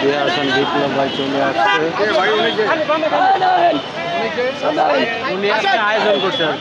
দিয়ে আসেন বিপ্লব ভাই চলে আসছে। উনি একটা আয়োজন করছে আর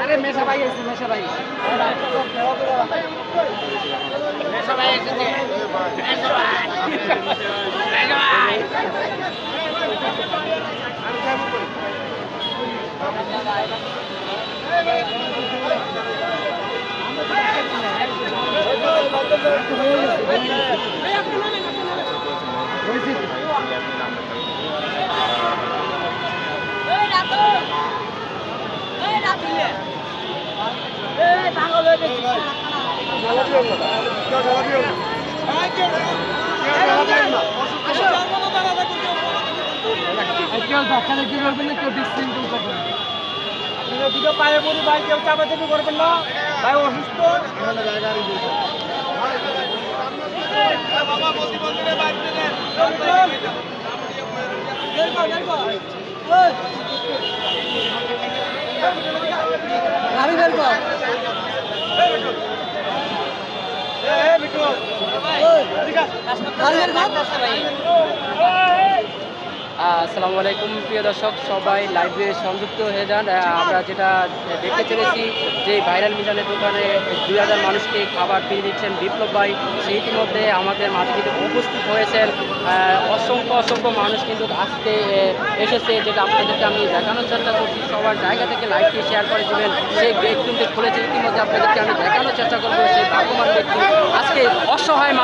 अरे मेसा भाई ऐसे मेसा भाई मेसा भाई ऐसे मेसा भाई দুটো পায়ে পড়ি ভাই, কেউ চাপাচাপি করবেন না ভাই, অসুস্থ গাড়ি বের কর। আসসালামু আলাইকুম প্রিয় দর্শক, সবাই লাইভে সংযুক্ত হয়ে যান। আমরা যেটা দেখতে চলেছি যে ভাইরাল মিজানের দোকানে 2000 মানুষকে খাবার ফিরে দিচ্ছেন বিপ্লব ভাই, সে ইতিমধ্যে আমাদের মাঝে কিন্তু উপস্থিত হয়েছেন। অসংখ্য মানুষ কিন্তু আসতে এসেছে, যেটা আপনাদেরকে আমি দেখানোর চেষ্টা করছি। সবার জায়গা থেকে লাইভটি শেয়ার করে দেবেন। সেই গেট কিন্তু খুলেছে ইতিমধ্যে, আপনাদেরকে আমি দেখানোর চেষ্টা করবো। সেই ভাগ্যবান ব্যক্তি আজকে অসহায়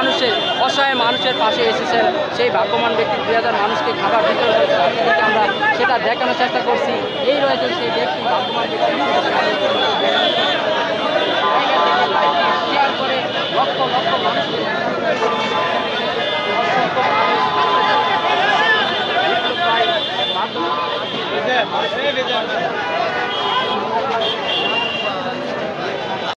মানুষের পাশে এসেছেন। সেই ভাগ্যবান ব্যক্তি 2000 মানুষকে খাবার দিতে হয়েছে, আপনাদেরকে আমরা সেটা দেখানোর চেষ্টা করছি। এই রয়েছে সেই ব্যক্তি, ভাগ্যবান ব্যক্তি শেয়ার করে লক্ষ মানুষকে অসংখ্য মানুষ